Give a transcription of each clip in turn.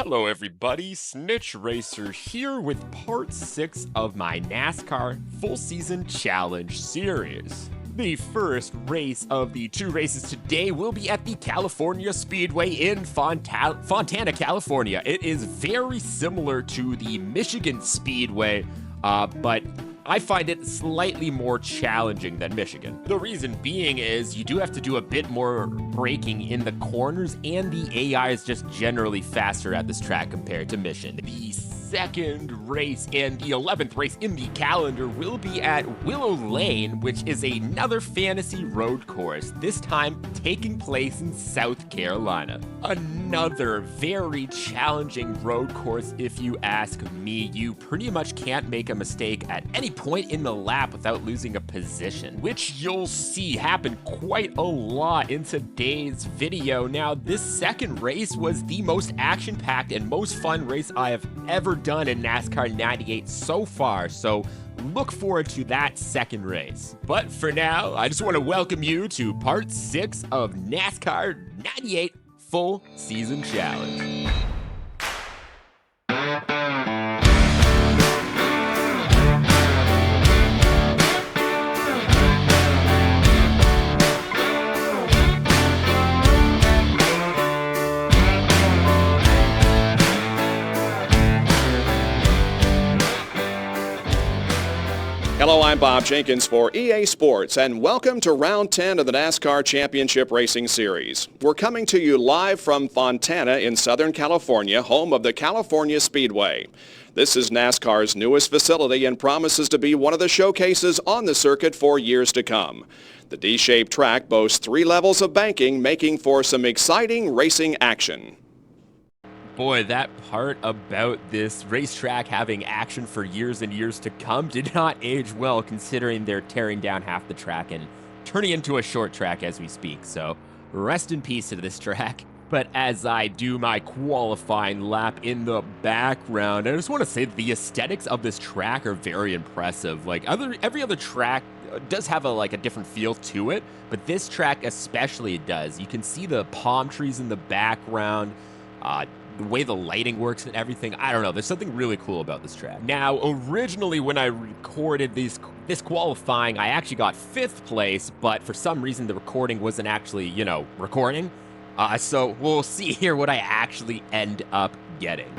Hello everybody, Snitch Racer here with part 6 of my NASCAR Full Season Challenge series. The first race of the 2 races today will be at the California Speedway in Fontana, California. It is very similar to the Michigan Speedway, but I find it slightly more challenging than Michigan. The reason being is you do have to do a bit more braking in the corners, and the AI is just generally faster at this track compared to Michigan. The second race and the 11th race in the calendar will be at Willow Lane, which is another fantasy road course, this time taking place in South Carolina. Another very challenging road course if you ask me. You pretty much can't make a mistake at any point in the lap without losing a position, which you'll see happen quite a lot in today's video. Now, this second race was the most action-packed and most fun race I have ever done in NASCAR 98 so far, so look forward to that second race. But for now, I just want to welcome you to part 6 of NASCAR 98 Full Season Challenge. Hello, I'm Bob Jenkins for EA Sports, and welcome to Round 10 of the NASCAR Championship Racing Series. We're coming to you live from Fontana in Southern California, home of the California Speedway. This is NASCAR's newest facility and promises to be one of the showcases on the circuit for years to come. The D-shaped track boasts 3 levels of banking, making for some exciting racing action. Boy, that part about this racetrack having action for years and years to come did not age well, considering they're tearing down half the track and turning it into a short track as we speak. So rest in peace to this track. But as I do my qualifying lap in the background, I just want to say that the aesthetics of this track are very impressive. Like every other track does have a different feel to it, but this track especially does. You can see the palm trees in the background, the way the lighting works and everything. I don't know, there's something really cool about this track. Now, originally when I recorded this qualifying, I actually got 5th place, but for some reason the recording wasn't actually, recording. So we'll see here what I actually end up getting.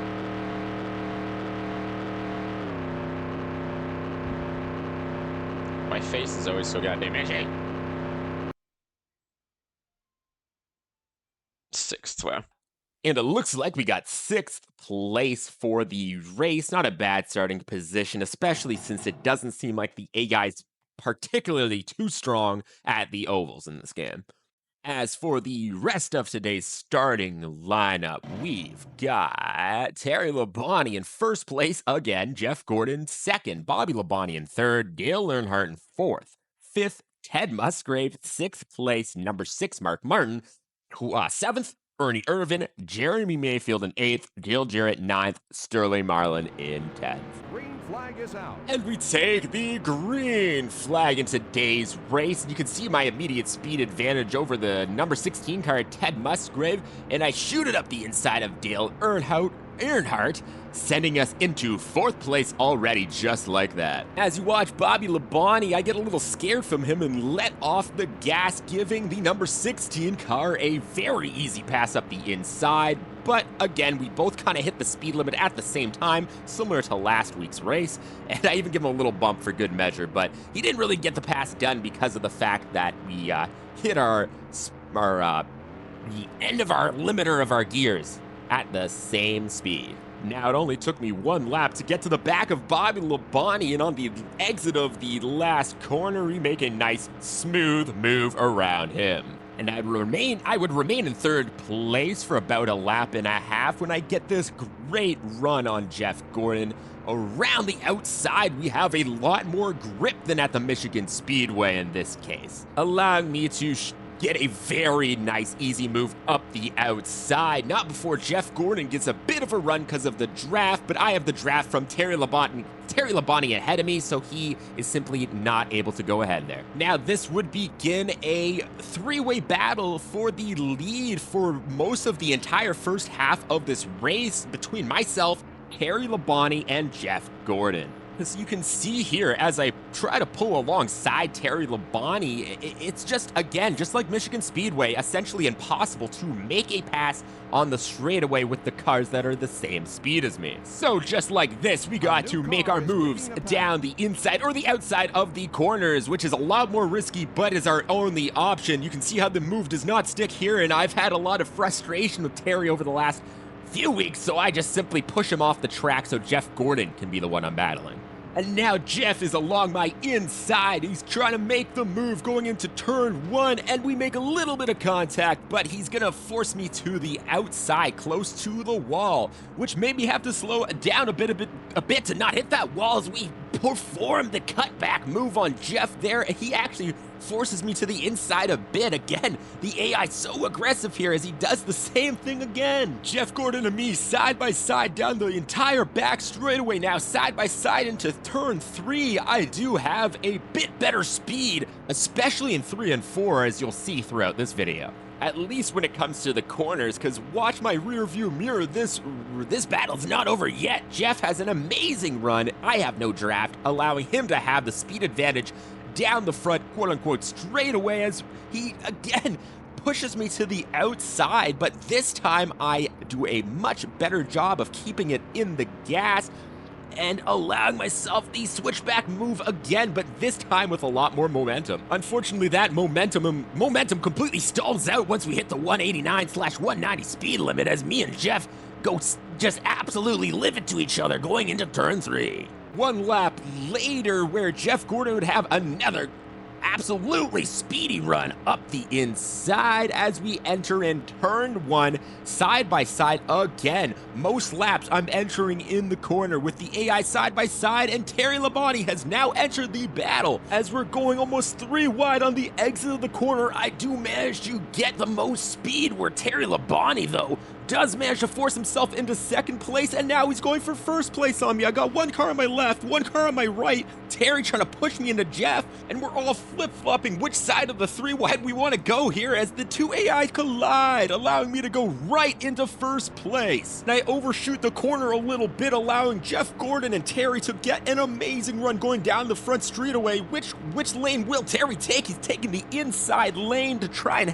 My face is always so goddamn itchy. 6th, wow. And it looks like we got 6th place for the race. Not a bad starting position, especially since it doesn't seem like the AI's particularly too strong at the ovals in this game. As for the rest of today's starting lineup, we've got Terry Labonte in 1st place again, Jeff Gordon 2nd, Bobby Labonte in 3rd, Dale Earnhardt in 4th, 5th, Ted Musgrave, 6th place, number 6, Mark Martin, 7th, Ernie Irvin, Jeremy Mayfield in 8th, Dale Jarrett 9th, Sterling Marlin in 10th. Green flag is out. And we take the green flag in today's race. You can see my immediate speed advantage over the number 16 car, Ted Musgrave, and I shoot it up the inside of Dale Earnhardt, sending us into 4th place already, just like that. As you watch Bobby Labonte, I get a little scared from him and let off the gas, giving the number 16 car a very easy pass up the inside. But again, we both kind of hit the speed limit at the same time, similar to last week's race, and I even give him a little bump for good measure, but he didn't really get the pass done because of the fact that we hit the end of our limiter of our gears at the same speed. Now, it only took me 1 lap to get to the back of Bobby Labonte, and on the exit of the last corner, we make a nice, smooth move around him. And I would remain in 3rd place for about a lap and a half when I get this great run on Jeff Gordon. Around the outside, we have a lot more grip than at the Michigan Speedway in this case, allowing me to get a very nice, easy move up the outside. Not before Jeff Gordon gets a bit of a run because of the draft, but I have the draft from Terry Labonte Terry Labonte ahead of me, so he is simply not able to go ahead there. Now, this would begin a three-way battle for the lead for most of the entire first half of this race between myself, Terry Labonte, and Jeff Gordon. As you can see here, as I try to pull alongside Terry Labonte, it's just, again, just like Michigan Speedway, essentially impossible to make a pass on the straightaway with the cars that are the same speed as me. So just like this, we got to make our moves down the inside or the outside of the corners, which is a lot more risky, but is our only option. You can see how the move does not stick here, and I've had a lot of frustration with Terry over the last few weeks, so I just simply push him off the track so Jeff Gordon can be the one I'm battling. And now Jeff is along my inside. He's trying to make the move going into turn 1, and we make a little bit of contact, but he's gonna force me to the outside, close to the wall, which made me have to slow down a bit to not hit that wall as we perform the cutback move on Jeff there. He actually forces me to the inside a bit. Again, the AI so aggressive here as he does the same thing again. Jeff Gordon and me side by side down the entire back straightaway now, side by side into turn 3. I do have a bit better speed, especially in 3 and 4, as you'll see throughout this video. At least when it comes to the corners, because watch my rear view mirror, this battle's not over yet. Jeff has an amazing run. I have no draft, allowing him to have the speed advantage down the front, quote-unquote, straight away as he, again, pushes me to the outside, but this time I do a much better job of keeping it in the gas and allowing myself the switchback move again, but this time with a lot more momentum. Unfortunately, that momentum completely stalls out once we hit the 189/190 speed limit as me and Jeff go just absolutely live it to each other going into turn 3. One lap later, where Jeff Gordon would have another absolutely speedy run up the inside as we enter in turn 1, side by side again. Most laps I'm entering in the corner with the AI side by side, and Terry Labonte has now entered the battle. As we're going almost 3 wide on the exit of the corner, I do manage to get the most speed, where Terry Labonte, though, does manage to force himself into second place, and now he's going for first place on me. I got one car on my left, one car on my right, Terry trying to push me into Jeff, and we're all flip-flopping which side of the 3 wide we want to go here as the 2 AI collide, allowing me to go right into first place. And I overshoot the corner a little bit, allowing Jeff Gordon and Terry to get an amazing run going down the front straightaway. Which lane will Terry take? He's taking the inside lane to try and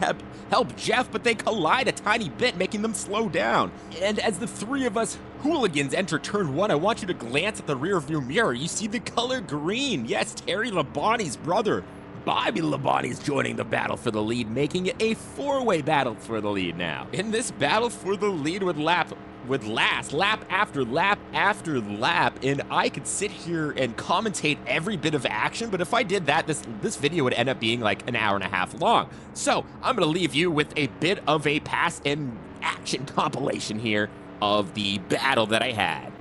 help Jeff, but they collide a tiny bit, making them slow down. And as the 3 of us hooligans enter turn 1, I want you to glance at the rear view mirror. You see the color green. Yes, Terry Labonte's brother, Bobby Labonte, is joining the battle for the lead, making it a 4-way battle for the lead now. In this battle for the lead would last lap after lap after lap, and I could sit here and commentate every bit of action, but if I did that, this video would end up being like an hour and a half long. So I'm gonna leave you with a bit of a pass and action compilation here of the battle that I had.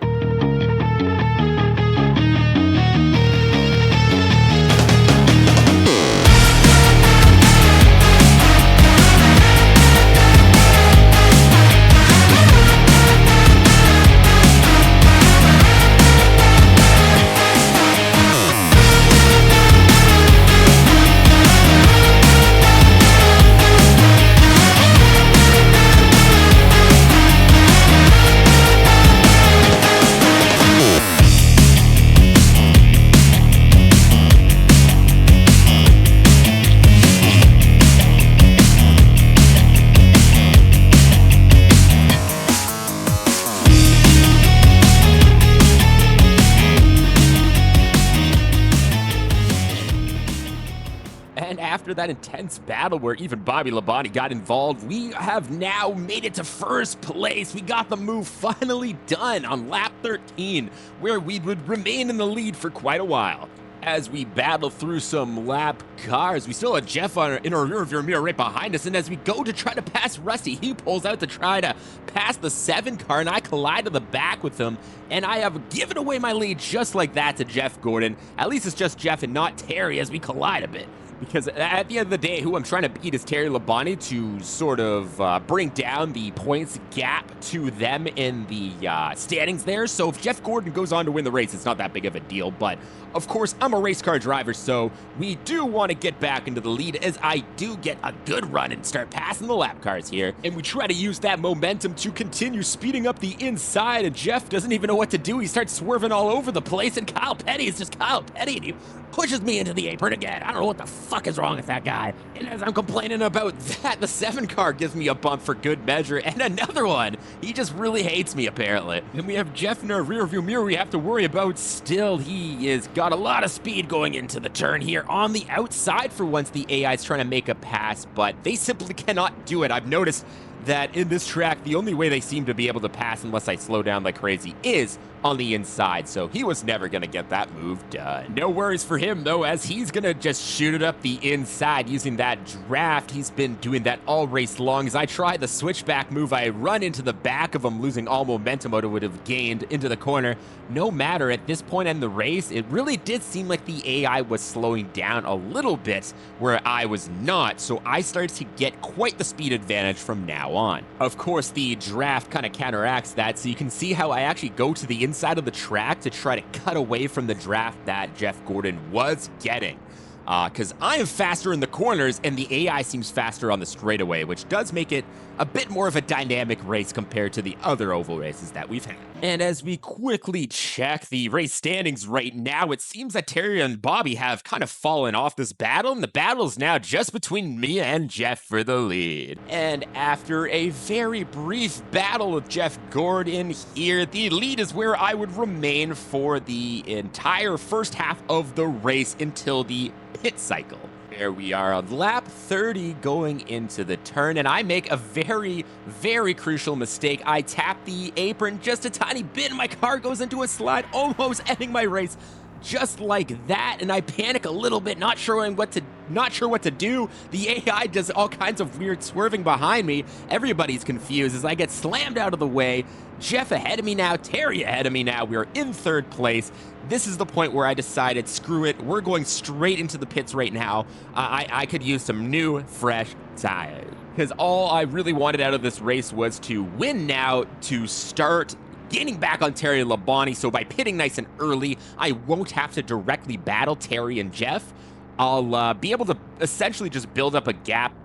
After that intense battle where even Bobby Labonte got involved, we have now made it to first place. We got the move finally done on lap 13, where we would remain in the lead for quite a while. As we battle through some lap cars, we still have Jeff in our rearview mirror right behind us, and as we go to try to pass Rusty, he pulls out to try to pass the 7 car, and I collide to the back with him, and I have given away my lead just like that to Jeff Gordon. At least it's just Jeff and not Terry as we collide a bit. because at the end of the day, who I'm trying to beat is Terry Labonte to sort of bring down the points gap to them in the standings there. So if Jeff Gordon goes on to win the race, it's not that big of a deal. But of course, I'm a race car driver, so we do want to get back into the lead as I do get a good run and start passing the lap cars here. And we try to use that momentum to continue speeding up the inside, and Jeff doesn't even know what to do. He starts swerving all over the place, and Kyle Petty is just Kyle Petty, and he pushes me into the apron again. I don't know what the fuck is wrong with that guy. And as I'm complaining about that, the 7 car gives me a bump for good measure, and another one. He just really hates me, apparently. And we have Jeff in our rearview mirror we have to worry about still. He has got a lot of speed going into the turn here on the outside for once. The AI is trying to make a pass, but they simply cannot do it. I've noticed that in this track, the only way they seem to be able to pass unless I slow down like crazy is on the inside, so he was never going to get that move done. No worries for him, though, as he's going to just shoot it up the inside using that draft. He's been doing that all race long. As I try the switchback move, I run into the back of him, losing all momentum I would have gained into the corner. No matter, at this point in the race, it really did seem like the AI was slowing down a little bit where I was not, so I started to get quite the speed advantage from now on. Of course, the draft kind of counteracts that, so you can see how I actually go to the inside of the track to try to cut away from the draft that Jeff Gordon was getting. Because I am faster in the corners and the AI seems faster on the straightaway, which does make it a bit more of a dynamic race compared to the other oval races that we've had. And as we quickly check the race standings right now, it seems that Terry and Bobby have kind of fallen off this battle, and the battle is now just between me and Jeff for the lead. And after a very brief battle with Jeff Gordon here, the lead is where I would remain for the entire first half of the race until the pit cycle. There we are on lap 30 going into the turn, and I make a very, very crucial mistake. I tap the apron just a tiny bit, and my car goes into a slide, almost ending my race just like that, and I panic a little bit, not sure what to do. The AI does all kinds of weird swerving behind me. Everybody's confused as I get slammed out of the way. Jeff ahead of me now, Terry ahead of me now. We are in third place. This is the point where I decided, screw it, we're going straight into the pits right now. I could use some new, fresh tires. Because all I really wanted out of this race was to win now, to start gaining back on Terry Labonte, so by pitting nice and early, I won't have to directly battle Terry and Jeff. I'll be able to essentially just build up a gap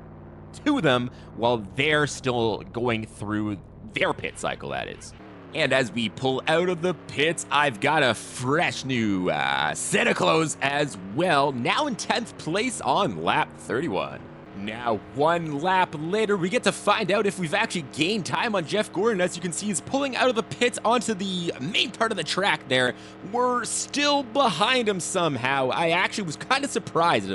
to them while they're still going through their pit cycle, that is. And as we pull out of the pits, I've got a fresh new set of clothes as well, now in 10th place on lap 31. Now, one lap later, we get to find out if we've actually gained time on Jeff Gordon. As you can see, he's pulling out of the pits onto the main part of the track there. We're still behind him somehow. I actually was kind of surprised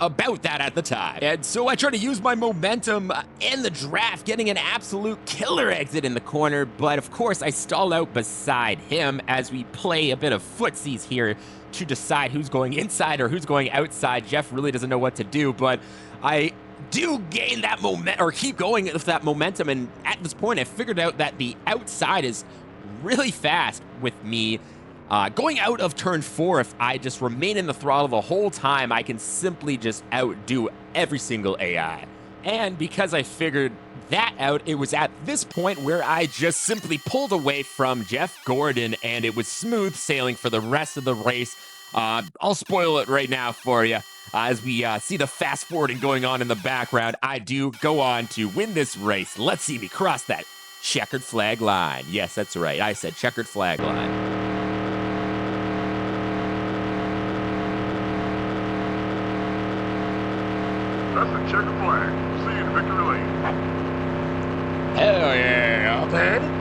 about that at the time. And so I try to use my momentum in the draft, getting an absolute killer exit in the corner. But of course, I stall out beside him as we play a bit of footsies here to decide who's going inside or who's going outside. Jeff really doesn't know what to do, but I do gain that momentum, or keep going with that momentum, and at this point I figured out that the outside is really fast with me. Going out of turn 4, if I just remain in the throttle the whole time, I can simply just outdo every single AI. And because I figured that out, it was at this point where I just simply pulled away from Jeff Gordon, and it was smooth sailing for the rest of the race. I'll spoil it right now for you. As we see the fast forwarding going on in the background, I do go on to win this race. Let's see me cross that checkered flag line. Yes, that's right. I said checkered flag line. That's the checkered flag. See you in victory lane. Hell yeah, okay.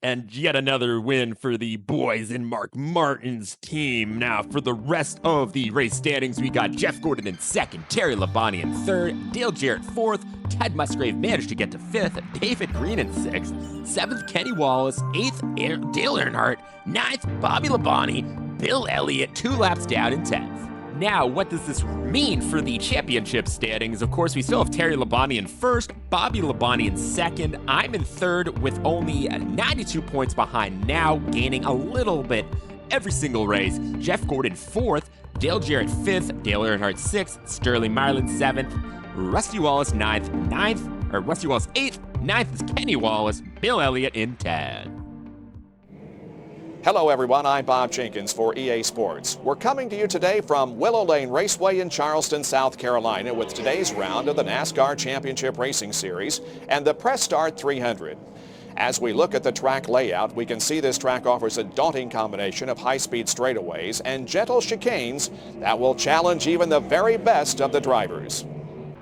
And yet another win for the boys in Mark Martin's team. Now, for the rest of the race standings, we got Jeff Gordon in second, Terry Labonte in third, Dale Jarrett fourth, Ted Musgrave managed to get to fifth, David Green in sixth, seventh, Kenny Wallace, eighth, Dale Earnhardt, ninth, Bobby Labonte, Bill Elliott 2 laps down in 10th. Now, what does this mean for the championship standings? Of course, we still have Terry Labonte in first, Bobby Labonte in second. I'm in third with only 92 points behind now, gaining a little bit every single race. Jeff Gordon fourth, Dale Jarrett 5th, Dale Earnhardt 6th, Sterling Marlin 7th, Rusty Wallace 9th, Rusty Wallace 8th, 9th is Kenny Wallace, Bill Elliott in 10th. Hello everyone, I'm Bob Jenkins for EA Sports. We're coming to you today from Willow Lane Raceway in Charleston, South Carolina with today's round of the NASCAR Championship Racing Series and the Press Start 300. As we look at the track layout, we can see this track offers a daunting combination of high-speed straightaways and gentle chicanes that will challenge even the very best of the drivers.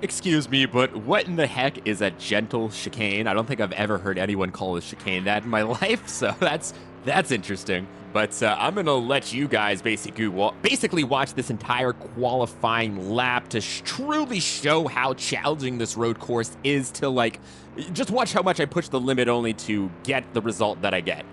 Excuse me, but what in the heck is a gentle chicane? I don't think I've ever heard anyone call a chicane that in my life, so that's interesting. But I'm going to let you guys basically watch this entire qualifying lap to truly show how challenging this road course is to, just watch how much I push the limit only to get the result that I get.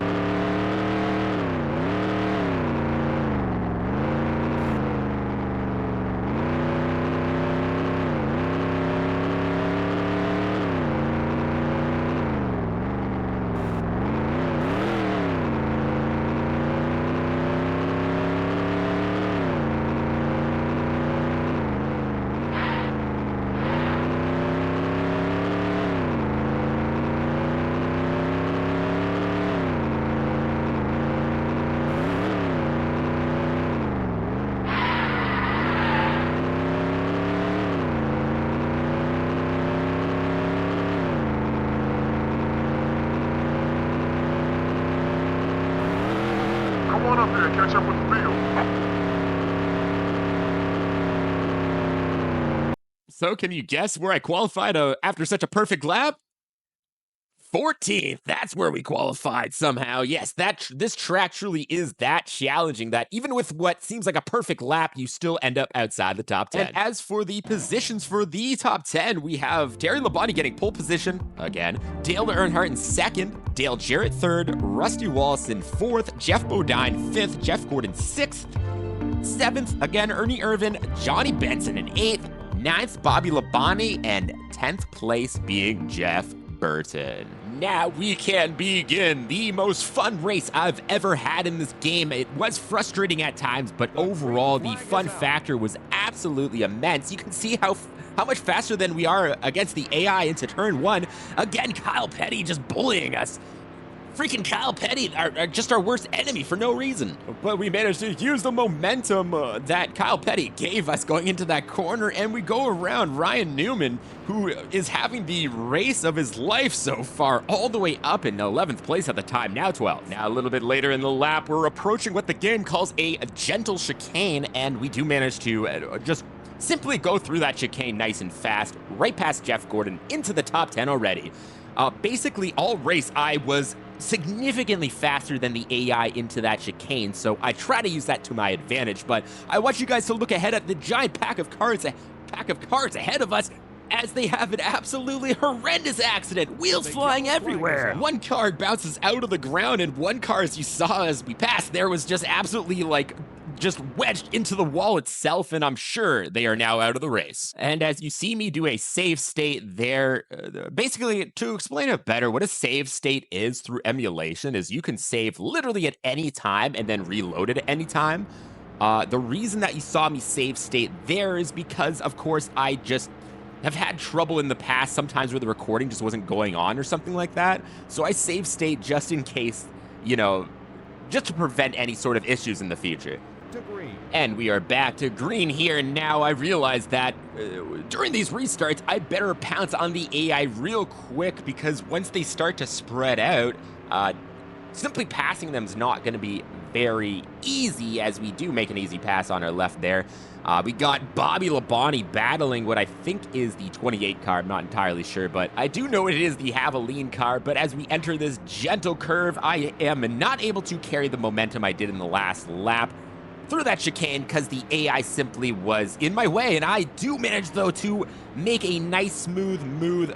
Come on up here and catch up with the field. So can you guess where I qualified after such a perfect lap? 14th. That's where we qualified somehow. Yes, this track truly is that challenging that even with what seems like a perfect lap, you still end up outside the top 10. And as for the positions for the top 10, we have Terry Labonte getting pole position again, Dale Earnhardt in 2nd, Dale Jarrett 3rd, Rusty Wallace in 4th, Jeff Bodine 5th, Jeff Gordon 6th, 7th, again, Ernie Irvin, Johnny Benson in 8th, 9th, Bobby Labonte, and 10th place being Jeff Burton. Now we can begin the most fun race I've ever had in this game. It was frustrating at times, but overall the fun factor was absolutely immense. You can see how much faster than we are against the AI into turn 1. Again, Kyle Petty just bullying us. Freaking Kyle Petty are just our worst enemy for no reason. But we managed to use the momentum that Kyle Petty gave us going into that corner, and we go around Ryan Newman, who is having the race of his life so far, all the way up in 11th place at the time, now 12th. Now a little bit later in the lap, we're approaching what the game calls a gentle chicane, and we do manage to just simply go through that chicane nice and fast, right past Jeff Gordon, into the top 10 already. Basically, all race, I was significantly faster than the AI into that chicane, so I try to use that to my advantage, but I want you guys to look ahead at the giant pack of cars ahead of us as they have an absolutely horrendous accident, wheels flying everywhere. One car bounces out of the ground, and one car, as you saw as we passed, there was just absolutely just wedged into the wall itself, and I'm sure they are now out of the race. And as you see me do a save state there, basically to explain it better, what a save state is through emulation is you can save literally at any time and then reload it at any time. The reason that you saw me save state there is because, of course, I just have had trouble in the past sometimes where the recording just wasn't going on or something like that. So I save state just in case, just to prevent any sort of issues in the future. And we are back to green here, and now I realize that during these restarts, I better pounce on the AI real quick, because once they start to spread out, simply passing them is not going to be very easy, as we do make an easy pass on our left there. We got Bobby Labonte battling what I think is the 28 car. I'm not entirely sure, but I do know it is the Javelin car. But as we enter this gentle curve, I am not able to carry the momentum I did in the last lap through that chicane because the AI simply was in my way, and I do manage, though, to make a nice, smooth,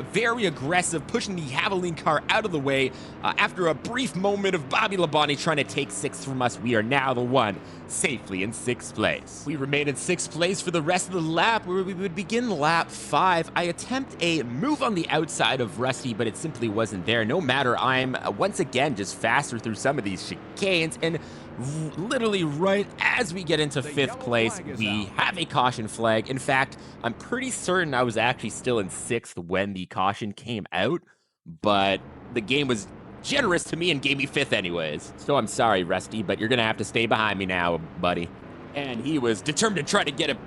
very aggressive, pushing the Javelin car out of the way. After a brief moment of Bobby Labonte trying to take 6th from us, we are now the one safely in 6th place. We remain in 6th place for the rest of the lap, where we would begin lap 5. I attempt a move on the outside of Rusty, but it simply wasn't there. No matter, I'm once again just faster through some of these chicanes, and literally right as we get into 5th place, we have a caution flag. In fact, I'm pretty certain I was actually still in 6th when the caution came out, but the game was generous to me and gave me 5th anyways. So I'm sorry, Rusty, but you're gonna have to stay behind me now, buddy. And he was determined to try to get it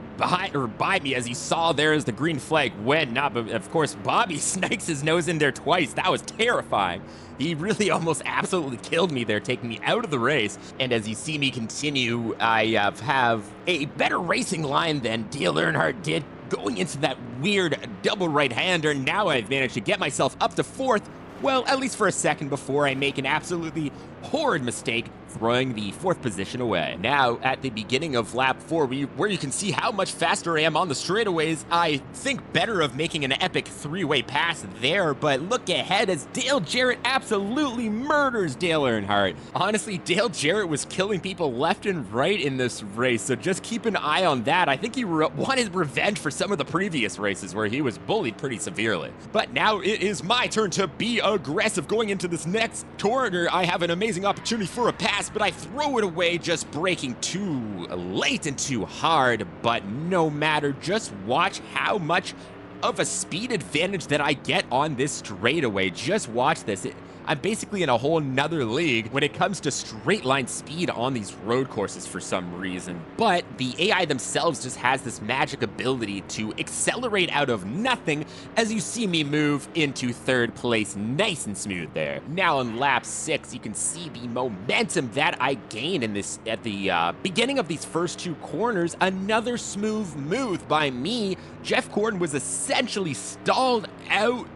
by me as he saw there as the green flag went up. Of course, Bobby snakes his nose in there twice. That was terrifying. He really almost absolutely killed me there, taking me out of the race. And as you see me continue, I have a better racing line than Dale Earnhardt did going into that weird double right-hander. Now I've managed to get myself up to 4th. Well, at least for a second before I make an absolutely horrid mistake throwing the 4th position away. Now, at the beginning of lap 4, where you can see how much faster I am on the straightaways, I think better of making an epic 3-way pass there, but look ahead as Dale Jarrett absolutely murders Dale Earnhardt. Honestly, Dale Jarrett was killing people left and right in this race, so just keep an eye on that. I think he wanted revenge for some of the previous races where he was bullied pretty severely. But now it is my turn to be aggressive going into this next corner. I have an amazing opportunity for a pass, but I throw it away, just braking too late and too hard. But no matter, just watch how much of a speed advantage that I get on this straightaway. Just watch this. I'm basically in a whole nother league when it comes to straight line speed on these road courses for some reason. But the AI themselves just has this magic ability to accelerate out of nothing as you see me move into 3rd place nice and smooth there. Now on lap 6, you can see the momentum that I gain in this at the beginning of these first 2 corners. Another smooth move by me. Jeff Gordon was essentially stalled out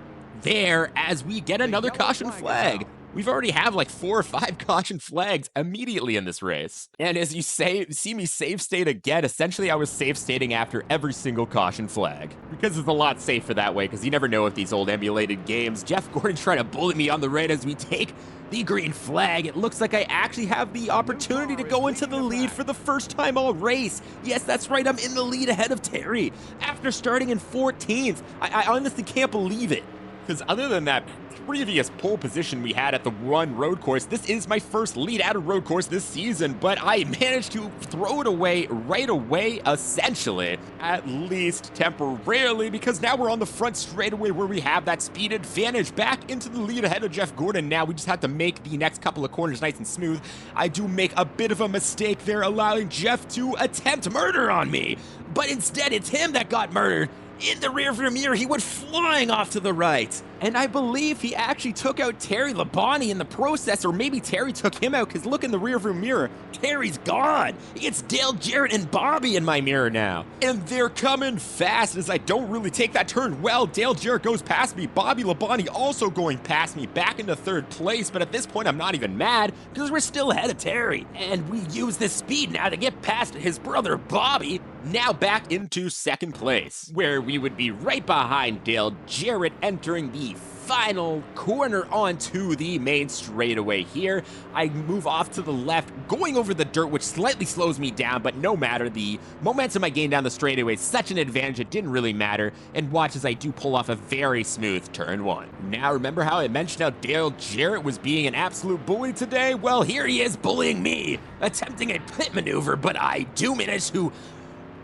there as we get another caution flag. We've already have like 4 or 5 caution flags immediately in this race. And as you see me save state again, essentially I was save stating after every single caution flag. Because it's a lot safer that way, because you never know with these old emulated games. Jeff Gordon trying to bully me on the right as we take the green flag. It looks like I actually have the opportunity to go into the lead for the first time all race. Yes, that's right, I'm in the lead ahead of Terry after starting in 14th. I honestly can't believe it. Because other than that previous pole position we had at the one road course, this is my first lead at a road course this season, but I managed to throw it away right away, essentially, at least temporarily, because now we're on the front straightaway where we have that speed advantage back into the lead ahead of Jeff Gordon. Now we just have to make the next couple of corners nice and smooth. I do make a bit of a mistake there, allowing Jeff to attempt murder on me, but instead it's him that got murdered. In the rearview mirror, he went flying off to the right. And I believe he actually took out Terry Labonte in the process, or maybe Terry took him out, because look in the rearview mirror. Terry's gone. It's Dale Jarrett and Bobby in my mirror now. And they're coming fast as I don't really take that turn well. Dale Jarrett goes past me. Bobby Labonte also going past me back into 3rd place. But at this point, I'm not even mad because we're still ahead of Terry. And we use this speed now to get past his brother, Bobby. Now back into 2nd place, where we would be right behind Dale Jarrett entering the final corner onto the main straightaway here. I move off to the left, going over the dirt, which slightly slows me down, but no matter. The momentum I gained down the straightaway is such an advantage, it didn't really matter. And watch as I do pull off a very smooth turn 1. Now, remember how I mentioned how Dale Jarrett was being an absolute bully today? Well, here he is bullying me, attempting a pit maneuver, but I do manage to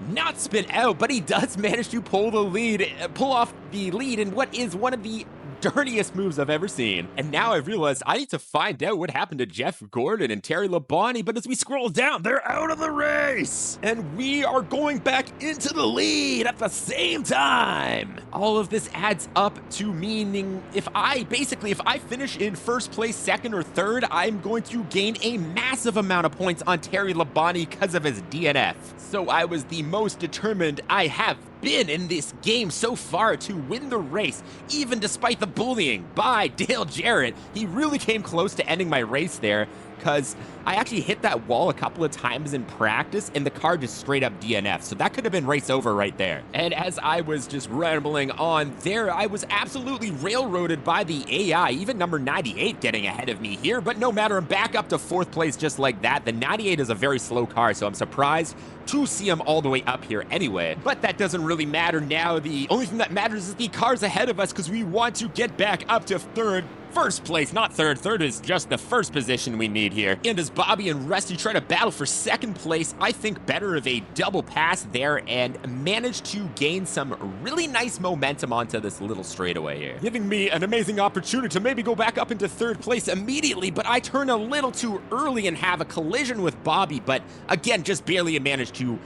not spin out, but he does manage to pull off the lead in what is one of the dirtiest moves I've ever seen. And now I've realized I need to find out what happened to Jeff Gordon and Terry Labonte, but as we scroll down, they're out of the race! And we are going back into the lead at the same time! All of this adds up to meaning if I finish in 1st place, 2nd, or 3rd, I'm going to gain a massive amount of points on Terry Labonte because of his DNF. So I was the most determined I have been in this game so far to win the race, even despite the bullying by Dale Jarrett. He really came close to ending my race there, because I actually hit that wall a couple of times in practice and the car just straight up DNF. So that could have been race over right there. And as I was just rambling on there, I was absolutely railroaded by the AI, even number 98 getting ahead of me here. But no matter, I'm back up to 4th place just like that. The 98 is a very slow car, so I'm surprised to see him all the way up here anyway. But that doesn't really matter now. The only thing that matters is the car's ahead of us, because we want to get back up to 3rd First place, not third. Third is just the first position we need here. And as Bobby and Rusty try to battle for second place, I think better of a double pass there and managed to gain some really nice momentum onto this little straightaway here, giving me an amazing opportunity to maybe go back up into third place immediately, but I turn a little too early and have a collision with Bobby, but again, just barely managed to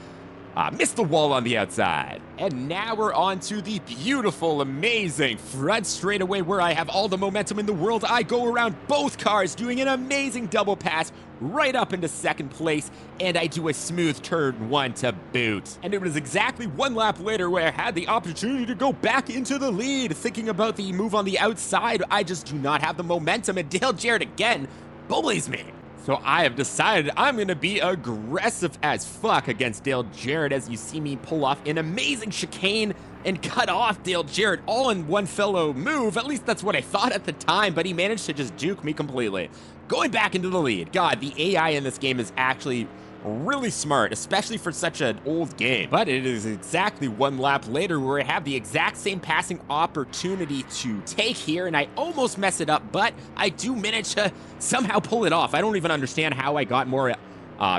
missed the wall on the outside. And now we're on to the beautiful, amazing front straightaway where I have all the momentum in the world. I go around both cars doing an amazing double pass right up into second place, and I do a smooth turn one to boot. And it was exactly one lap later where I had the opportunity to go back into the lead. Thinking about the move on the outside, I just do not have the momentum, and Dale Jarrett again bullies me. So I have decided I'm going to be aggressive as fuck against Dale Jarrett as you see me pull off an amazing chicane and cut off Dale Jarrett all in one fellow move. At least that's what I thought at the time, but he managed to just juke me completely. Going back into the lead. God, the AI in this game is actually really smart, especially for such an old game. But it is exactly one lap later where I have the exact same passing opportunity to take here, and I almost mess it up, but I do manage to somehow pull it off. I don't even understand how I got more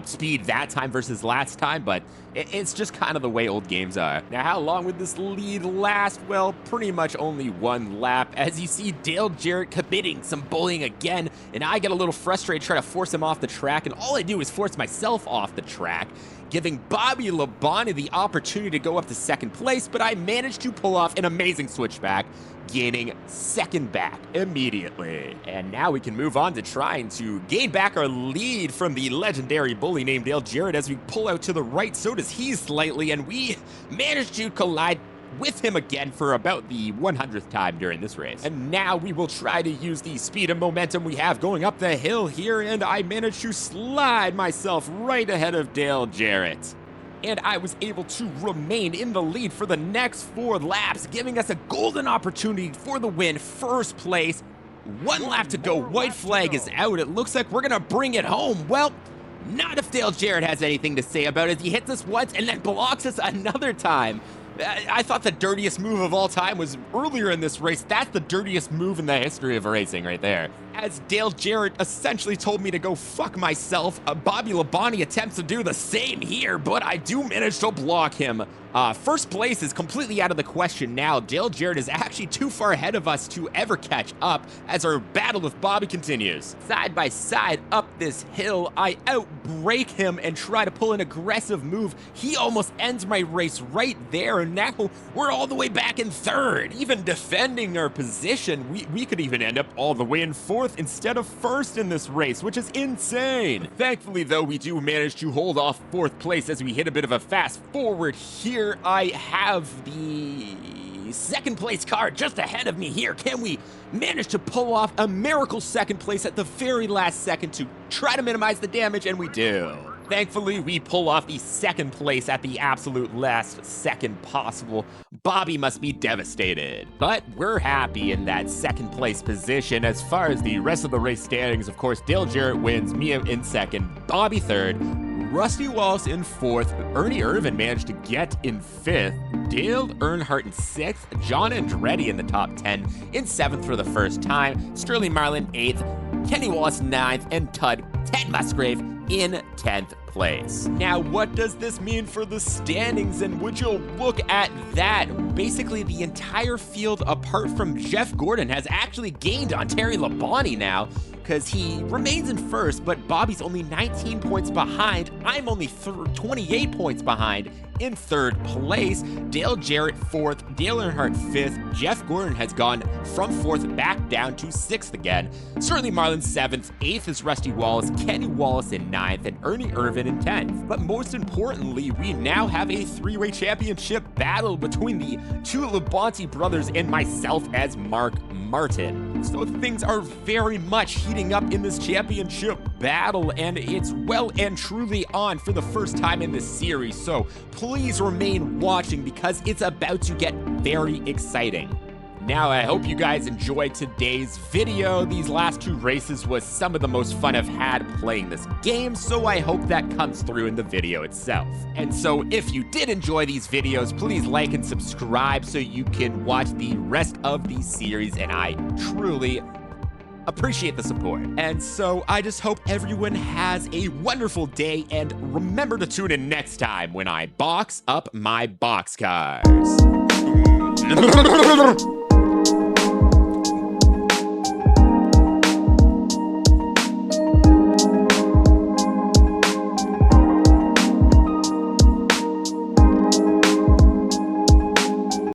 speed that time versus last time, but it's just kind of the way old games are. Now, how long would this lead last? Well, pretty much only one lap. As you see Dale Jarrett committing some bullying again, and I get a little frustrated trying to force him off the track, and all I do is force myself off the track, giving Bobby Labonte the opportunity to go up to second place, but I managed to pull off an amazing switchback, gaining second back immediately. And now we can move on to trying to gain back our lead from the legendary bully named Dale Jarrett as we pull out to the right. So does he slightly, and we managed to collide with him again for about the 100th time during this race. And now we will try to use the speed and momentum we have going up the hill here, and I managed to slide myself right ahead of Dale Jarrett. And I was able to remain in the lead for the next 4 laps, giving us a golden opportunity for the win. First place, 1 lap to go. White flag is out. It looks like we're gonna bring it home. Well, not if Dale Jarrett has anything to say about it. He hits us once and then blocks us another time. I thought the dirtiest move of all time was earlier in this race. That's the dirtiest move in the history of racing right there. As Dale Jarrett essentially told me to go fuck myself, Bobby Labonte attempts to do the same here, but I do manage to block him. First place is completely out of the question now. Dale Jarrett is actually too far ahead of us to ever catch up as our battle with Bobby continues. Side by side up this hill, I outbrake him and try to pull an aggressive move. He almost ends my race right there, and now we're all the way back in third. Even defending our position, we could even end up all the way in fourth instead of first in this race, which is insane. Thankfully, though, we do manage to hold off fourth place as we hit a bit of a fast forward here. I have the second place car just ahead of me here. Can we manage to pull off a miracle second place at the very last second to try to minimize the damage? And we do. Thankfully, we pull off the second place at the absolute last second possible. Bobby must be devastated. But we're happy in that second place position. As far as the rest of the race standings, of course, Dale Jarrett wins, me in second, Bobby third, Rusty Wallace in fourth, Ernie Irvin managed to get in fifth, Dale Earnhardt in sixth, John Andretti in the top 10, in seventh for the first time, Sterling Marlin eighth, Kenny Wallace ninth, and Ted Musgrave in 10th place. Now, what does this mean for the standings? And would you look at that? Basically, the entire field, apart from Jeff Gordon, has actually gained on Terry Labonte now, because he remains in first, but Bobby's only 19 points behind. I'm only 28 points behind in third place. Dale Jarrett fourth, Dale Earnhardt fifth. Jeff Gordon has gone from fourth back down to sixth again. Sterling Marlin seventh, eighth is Rusty Wallace, Kenny Wallace in ninth, and Ernie Irvin in 10th. But most importantly, we now have a 3-way championship battle between the two Labonte brothers and myself as Mark Martin. So things are very much heating up in this championship battle, and it's well and truly on for the first time in this series. So please remain watching because it's about to get very exciting. Now, I hope you guys enjoyed today's video. These last 2 races was some of the most fun I've had playing this game, so I hope that comes through in the video itself. And so if you did enjoy these videos, please like and subscribe so you can watch the rest of the series, and I truly Appreciate the support. And so I just hope everyone has a wonderful day, and remember to tune in next time when I box up my boxcars.